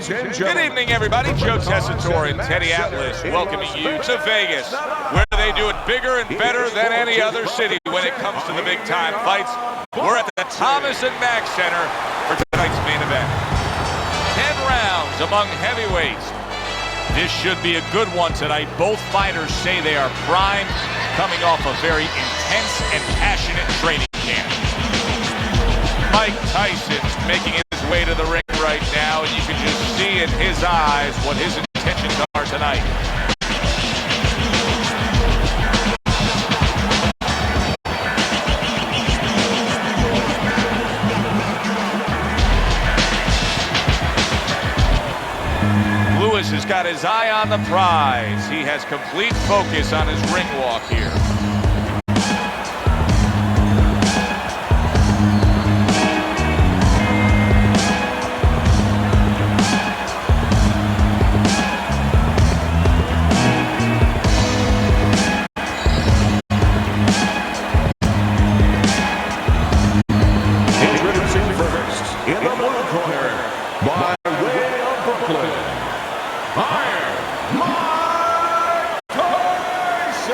Ladies and Good gentlemen, evening, everybody. Joe Tessitore and Teddy Atlas welcoming you to Vegas, where they do it bigger and better than any other city when it comes to the big-time fights. We're at the Thomas and Mack Center for tonight's main event. 10 rounds among heavyweights. This should be a good one tonight. Both fighters say they are primed, coming off a very intense and passionate training camp. Mike Tyson's making his way to the ring right now, and you can just see in his eyes what his intentions are tonight. Lewis has got his eye on the prize. He has complete focus on his ring walk here. introducing first, in the blue corner, by way of Brooklyn, Iron Mike Tyson!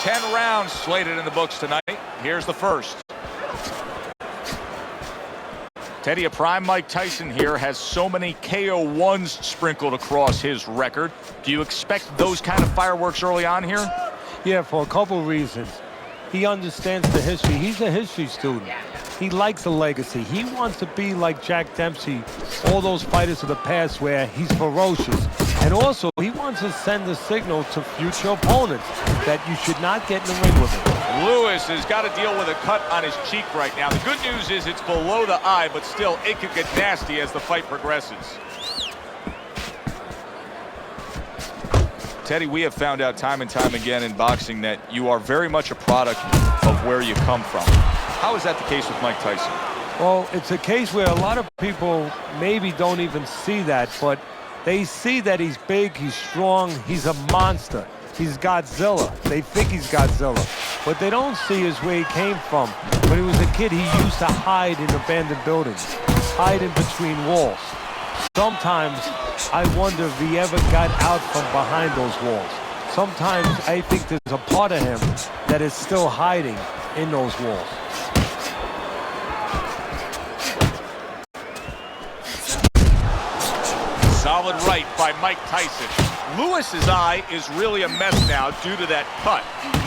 10 rounds slated in the books tonight. Here's the first. Teddy, a prime Mike Tyson here has so many KO1s sprinkled across his record. Do you expect those kind of fireworks early on here? Yeah, for a couple reasons. He understands the history. He's a history student. He likes a legacy. He wants to be like Jack Dempsey, all those fighters of the past where he's ferocious. And also, he wants to send a signal to future opponents that you should not get in the ring with him. Lewis has got to deal with a cut on his cheek right now. The good news is it's below the eye, but still, it could get nasty as the fight progresses. Teddy, we have found out time and time again in boxing that you are very much a product of where you come from. How is that the case with Mike Tyson? Well, it's a case where a lot of people maybe don't even see that, but they see that he's big, he's strong, he's a monster. He's Godzilla. They think he's Godzilla. What they don't see is where he came from. When he was a kid, he used to hide in abandoned buildings, hide in between walls. Sometimes I wonder if he ever got out from behind those walls. Sometimes I think there's a part of him that is still hiding in those walls. Solid right by Mike Tyson. Lewis's eye is really a mess now due to that cut.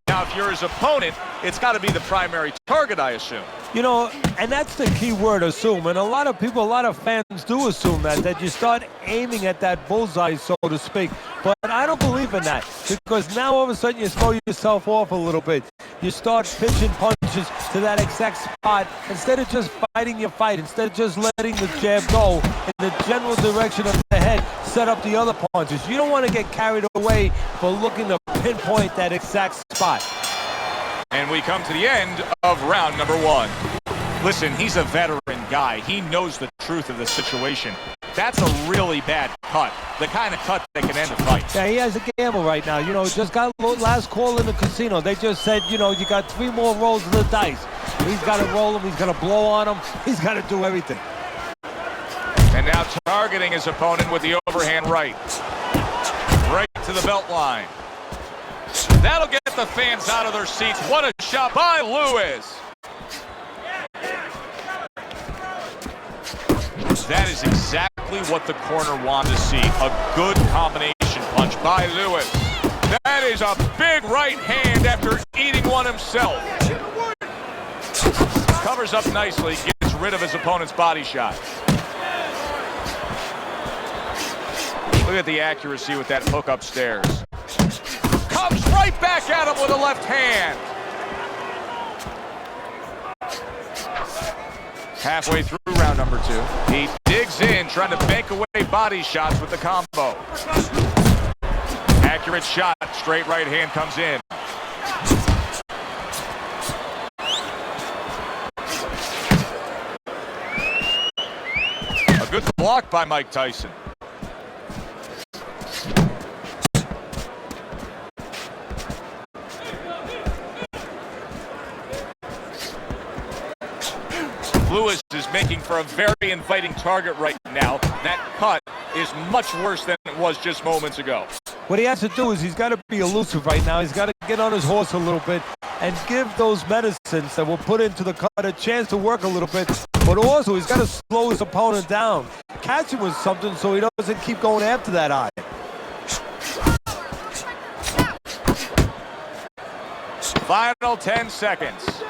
Now, if you're his opponent, it's got to be the primary target, I assume. You know, and that's the key word, assume. And a lot of people, a lot of fans do assume that you start aiming at that bullseye, so to speak. But I don't believe in that, because now all of a sudden you throw yourself off a little bit. You start pitching punches to that exact spot instead of just fighting your fight, instead of just letting the jab go in the general direction of the head, set up the other punches. You don't want to get carried away for looking to pinpoint that exact spot. And we come to the end of round number one. Listen, he's a veteran guy. He knows the truth of the situation. That's a really bad cut. The kind of cut that can end a fight. Yeah, he has a gamble right now. You know, just got last call in the casino. They just said, you know, you got 3 more rolls of the dice. He's got to roll them. He's got to blow on them. He's got to do everything. And now targeting his opponent with the overhand right. Right to the belt line. That'll get the fans out of their seats. What a shot by Lewis. That is exactly what the corner wanted to see. A good combination punch by Lewis. That is a big right hand after eating one himself. Covers up nicely, gets rid of his opponent's body shot. Look at the accuracy with that hook upstairs. Comes right back at him with a left hand. Halfway through round number 2. He digs in, trying to bank away body shots with the combo. Accurate shot, straight right hand comes in. A good block by Mike Tyson. Lewis is making for a very inviting target right now. That cut is much worse than it was just moments ago. What he has to do is he's got to be elusive right now. He's got to get on his horse a little bit and give those medicines that were put into the cut a chance to work a little bit. But also, he's got to slow his opponent down. Catch him with something so he doesn't keep going after that eye. Final 10 seconds.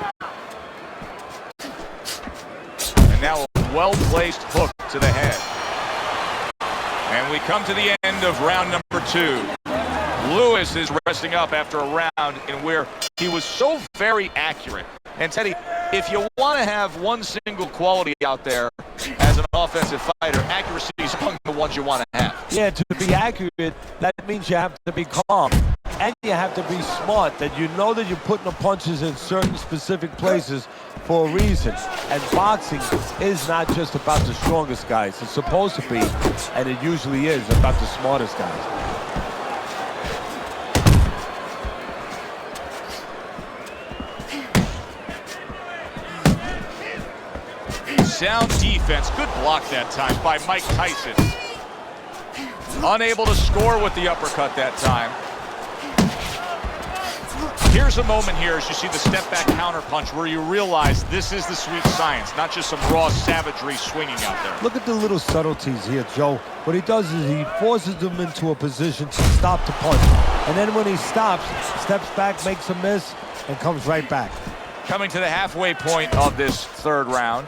And now a well-placed hook to the head. And we come to the end of round number 2. Lewis is resting up after a round in where he was so very accurate. And Teddy, if you want to have one single quality out there as an offensive fighter, accuracy is among the ones you want to have. Yeah, to be accurate, that means you have to be calm. And you have to be smart, that you know that you're putting the punches in certain specific places for a reason. And boxing is not just about the strongest guys. It's supposed to be, and it usually is, about the smartest guys. Sound defense. Good block that time by Mike Tyson. Unable to score with the uppercut that time. Here's a moment here as you see the step-back counterpunch where you realize this is the sweet science, not just some raw savagery swinging out there. Look at the little subtleties here, Joe. What he does is he forces them into a position to stop the punch. And then when he stops, steps back, makes a miss, and comes right back. Coming to the halfway point of this third round.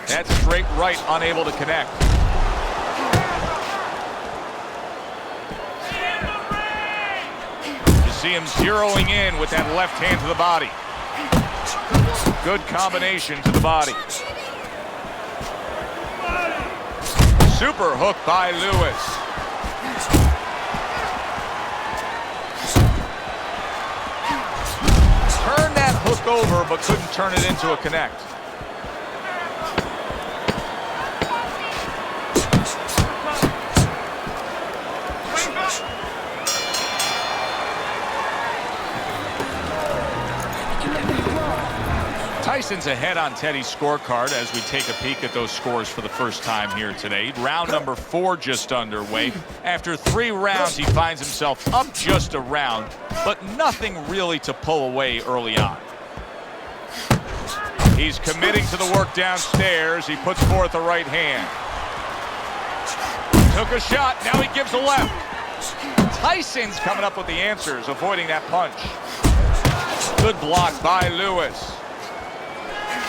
That straight right, unable to connect. You see him zeroing in with that left hand to the body. Good combination to the body. Super hook by Lewis. Turned that hook over, but couldn't turn it into a connect. Tyson's ahead on Teddy's scorecard as we take a peek at those scores for the first time here today. Round number 4 just underway. After 3 rounds, he finds himself up just a round, but nothing really to pull away early on. He's committing to the work downstairs. He puts forth a right hand. Took a shot, now he gives a left. Tyson's coming up with the answers, avoiding that punch. Good block by Lewis.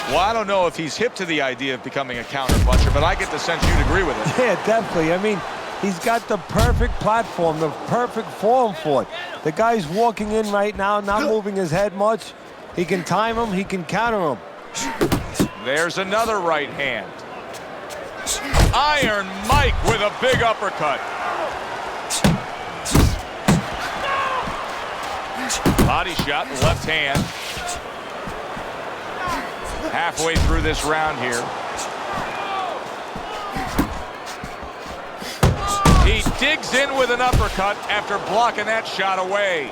Well, I don't know if he's hip to the idea of becoming a counter-puncher, but I get the sense you'd agree with it. Yeah, definitely. I mean, he's got the perfect platform, the perfect form for it. The guy's walking in right now, not moving his head much. He can time him, he can counter him. There's another right hand. Iron Mike with a big uppercut. Body shot, left hand. Halfway through this round here. He digs in with an uppercut after blocking that shot away.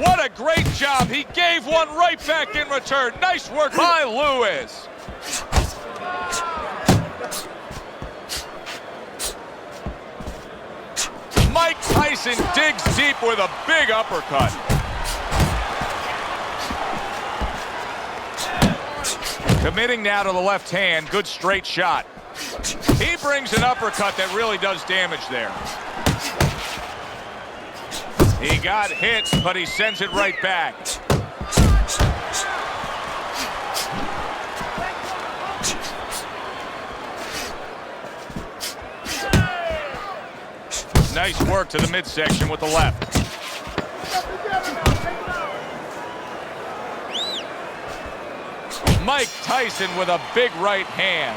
What a great job. He gave one right back in return. Nice work by Lewis. Mike Tyson digs deep with a big uppercut. Committing now to the left hand, good straight shot. He brings an uppercut that really does damage there. He got hit, but he sends it right back. Nice work to the midsection with the left. Mike Tyson with a big right hand.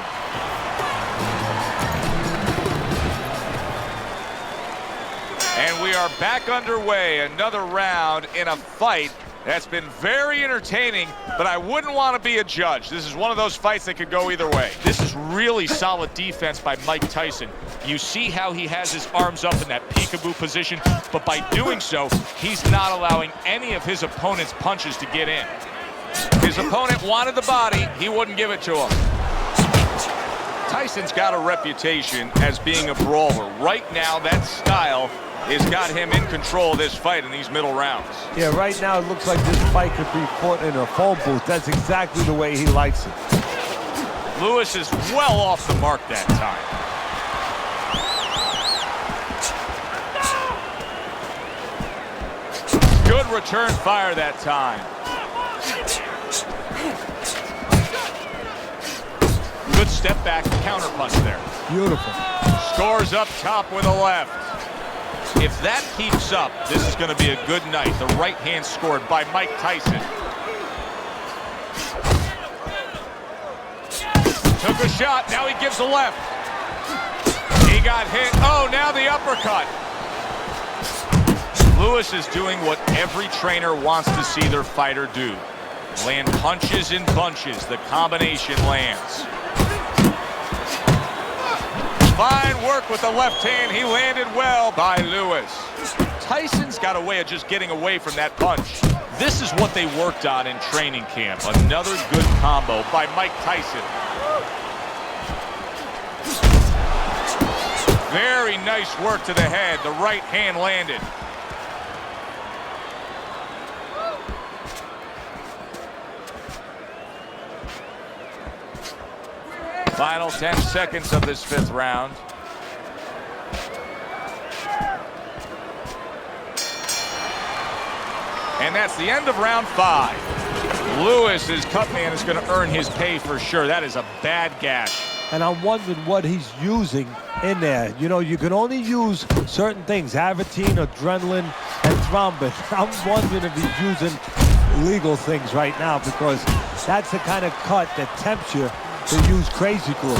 And we are back underway. Another round in a fight that's been very entertaining, but I wouldn't want to be a judge. This is one of those fights that could go either way. This is really solid defense by Mike Tyson. You see how he has his arms up in that peekaboo position, but by doing so, he's not allowing any of his opponent's punches to get in. His opponent wanted the body, he wouldn't give it to him. Tyson's got a reputation as being a brawler. Right now, that style has got him in control of this fight in these middle rounds. Yeah, right now it looks like this fight could be fought in a phone booth. That's exactly the way he likes it. Lewis is well off the mark that time. Good return fire that time. Good step back counter punch there. Beautiful. Scores up top with a left. If that keeps up, this is going to be a good night. The right hand scored by Mike Tyson. Took a shot, now he gives a left. He got hit, oh, now the uppercut. Lewis is doing what every trainer wants to see their fighter do. Land punches in bunches, the combination lands. Fine work with the left hand. He landed well by Lewis. Tyson's got a way of just getting away from that punch. This is what they worked on in training camp. Another good combo by Mike Tyson. Very nice work to the head. The right hand landed. Final 10 seconds of this fifth round. And that's the end of round 5. Lewis's cut man is going to earn his pay for sure. That is a bad gash. And I'm wondering what he's using in there. You know, you can only use certain things, Avitine, adrenaline, and thrombin. I'm wondering if he's using illegal things right now, because that's the kind of cut that tempts you to use crazy glue.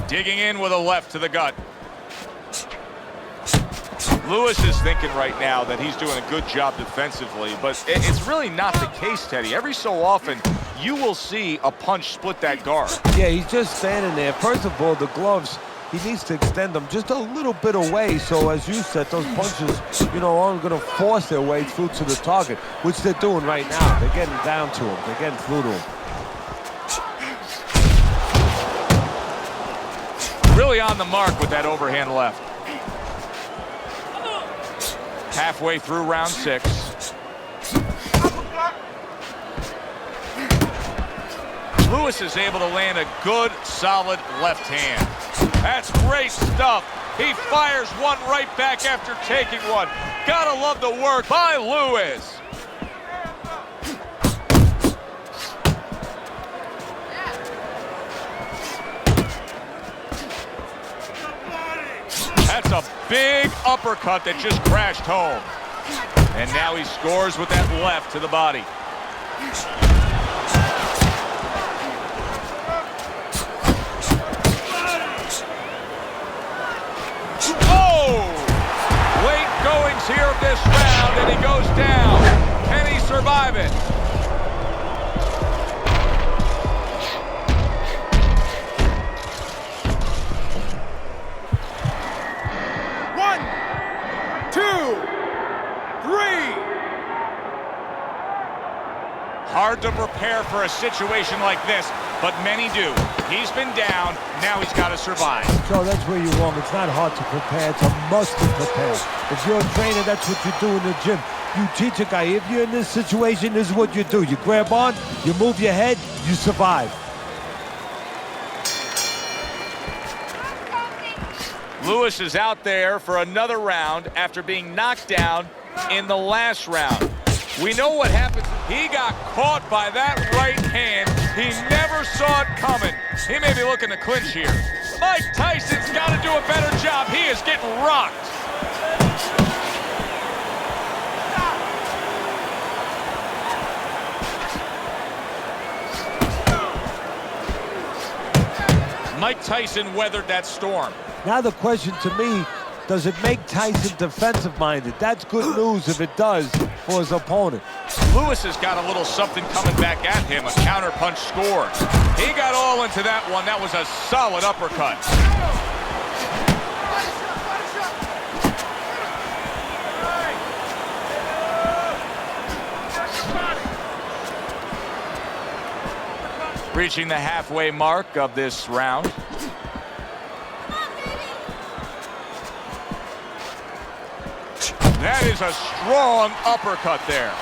Digging in with a left to the gut. Lewis is thinking right now that he's doing a good job defensively, but it's really not the case, Teddy. Every so often, you will see a punch split that guard. Yeah, he's just standing there. First of all, the gloves, he needs to extend them just a little bit away, so as you said, those punches, you know, aren't going to force their way through to the target, which they're doing right now. They're getting down to him. They're getting through to him. Really on the mark with that overhand left. Halfway through round 6. Lewis is able to land a good, solid left hand. That's great stuff. He fires one right back after taking one. Gotta love the work by Lewis. That's a big uppercut that just crashed home. And now he scores with that left to the body. Oh! Late goings here of this round, and he goes down. Can he survive it? Hard to prepare for a situation like this, but many do. He's been down, now he's got to survive. So that's where you're wrong. It's not hard to prepare. It's a must to prepare. If you're a trainer, that's what you do in the gym. You teach a guy, if you're in this situation, this is what you do. You grab on, you move your head, you survive. Lewis is out there for another round after being knocked down in the last round. We know what happened. He got caught by that right hand. He never saw it coming. He may be looking to clinch here. Mike Tyson's got to do a better job. He is getting rocked. Mike Tyson weathered that storm. Now the question to me, does it make Tyson defensive-minded? That's good news if it does for his opponent. Lewis has got a little something coming back at him. A counterpunch scored. He got all into that one. That was a solid uppercut. Reaching the halfway mark of this round. That is a strong uppercut there.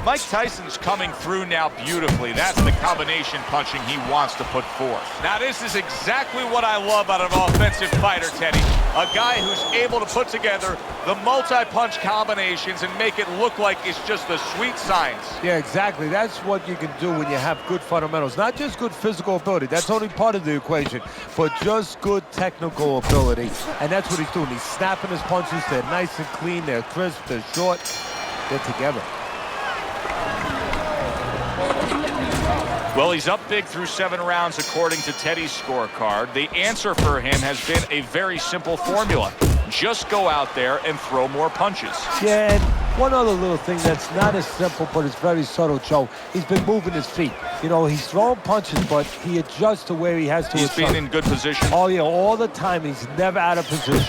Mike Tyson's coming through now beautifully. That's the combination punching he wants to put forth. Now this is exactly what I love out of an offensive fighter, Teddy. A guy who's able to put together the multi-punch combinations and make it look like it's just the sweet science. Yeah, exactly. That's what you can do when you have good fundamentals. Not just good physical ability. That's only part of the equation. But just good technical ability. And that's what he's doing. He's snapping his punches. They're nice and clean. They're crisp. They're short. They're together. Well, he's up big through 7 rounds according to Teddy's scorecard. The answer for him has been a very simple formula. Just go out there and throw more punches. Yeah, and one other little thing that's not as simple, but it's very subtle, Joe. He's been moving his feet. You know, he's throwing punches, but he adjusts to where he has to. He's been in good position. Oh, yeah, all the time. He's never out of position.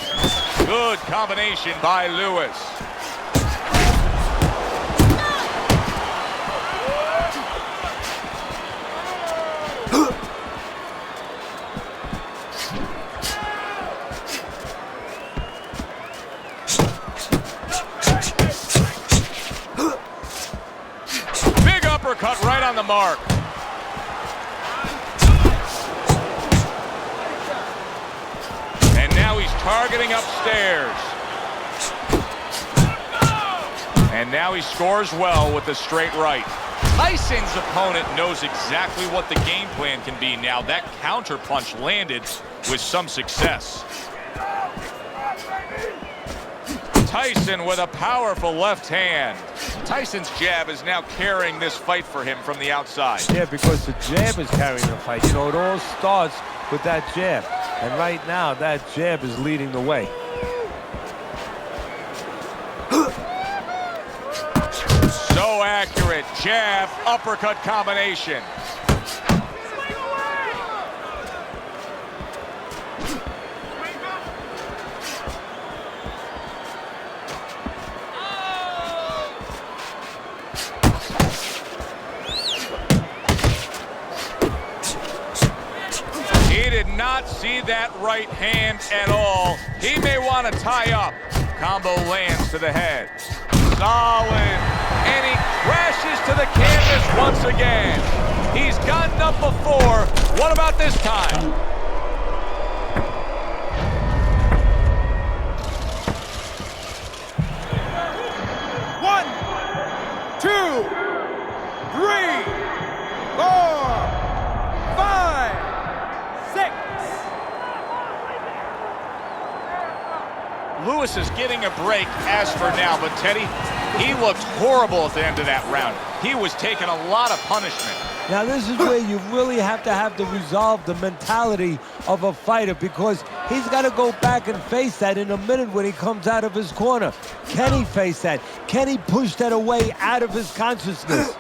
Good combination by Lewis. Uppercut right on the mark. And now he's targeting upstairs. And now he scores well with the straight right. Tyson's opponent knows exactly what the game plan can be now. That counter punch landed with some success. Tyson with a powerful left hand. Tyson's jab is now carrying this fight for him from the outside. Yeah, because the jab is carrying the fight. You know, it all starts with that jab. And right now, that jab is leading the way. So accurate. Jab, uppercut combination. Not see that right hand at all. He may want to tie up. Combo lands to the head. Solid. And he crashes to the canvas once again. He's gotten up before. What about this time? One, 2, 3, 4, 5, 6. Lewis is getting a break as for now, but Teddy, he looked horrible at the end of that round. He was taking a lot of punishment. Now, this is where you really have to resolve the mentality of a fighter, because he's got to go back and face that in a minute when he comes out of his corner. Can he face that? Can he push that away out of his consciousness?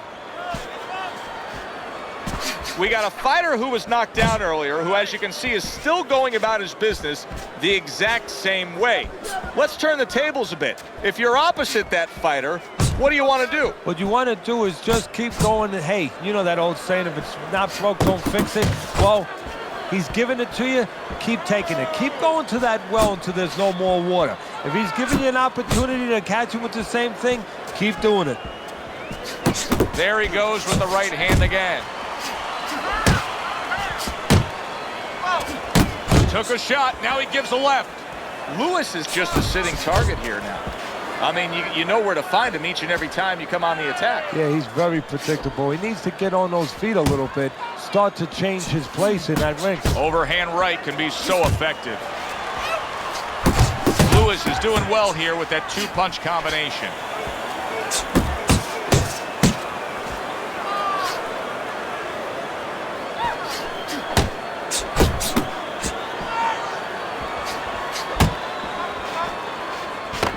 We got a fighter who was knocked down earlier, who, as you can see, is still going about his business the exact same way. Let's turn the tables a bit. If you're opposite that fighter, what do you want to do? What you want to do is just keep going. Hey, you know that old saying, if it's not broke, don't fix it. Well, he's giving it to you, keep taking it. Keep going to that well until there's no more water. If he's giving you an opportunity to catch you with the same thing, keep doing it. There he goes with the right hand again. Took a shot, now he gives a left. Lewis is just a sitting target here now. I mean, you know where to find him each and every time you come on the attack. Yeah, he's very predictable. He needs to get on those feet a little bit, start to change his place in that ring. Overhand right can be so effective. Lewis is doing well here with that two-punch combination.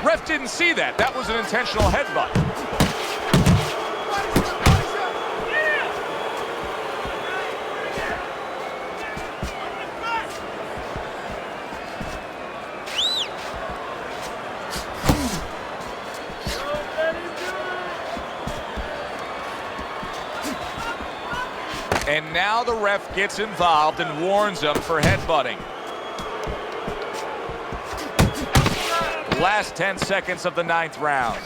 Ref didn't see that. That was an intentional headbutt. And now the ref gets involved and warns him for headbutting. Last 10 seconds of the 9th round.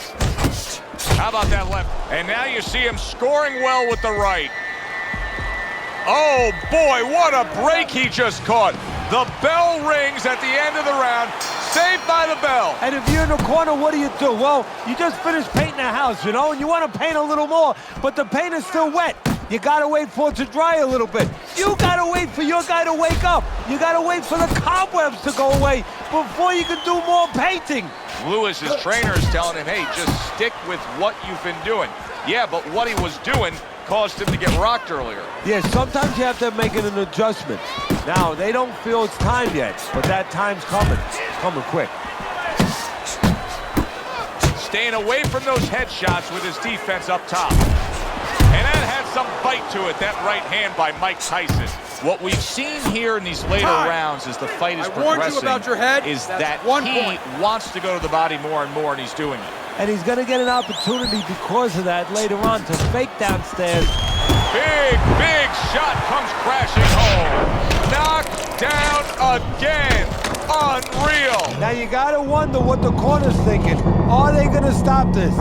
How about that left? And now you see him scoring well with the right. Oh boy, what a break he just caught. The bell rings at the end of the round. Saved by the bell. And if you're in the corner, what do? Well, you just finished painting the house, and you want to paint a little more, but the paint is still wet. You gotta wait for it to dry a little bit. You gotta wait for your guy to wake up. You gotta wait for the cobwebs to go away before you can do more painting. Lewis's trainer is telling him, hey, just stick with what you've been doing. Yeah, but what he was doing caused him to get rocked earlier. Yeah, sometimes you have to make an adjustment. Now, they don't feel it's time yet, but that time's coming. It's coming quick. Staying away from those headshots with his defense up top. And that had some bite to it, that right hand by Mike Tyson. What we've seen here in these later rounds as the fight is progressing warned you about your head. is That's that 1 he point. wants to go to the body more and more, and he's doing it. And he's going to get an opportunity because of that later on to fake downstairs. Big, big shot comes crashing home. Knocked down again. Unreal. Now you got to wonder what the corner's thinking. Are they going to stop this?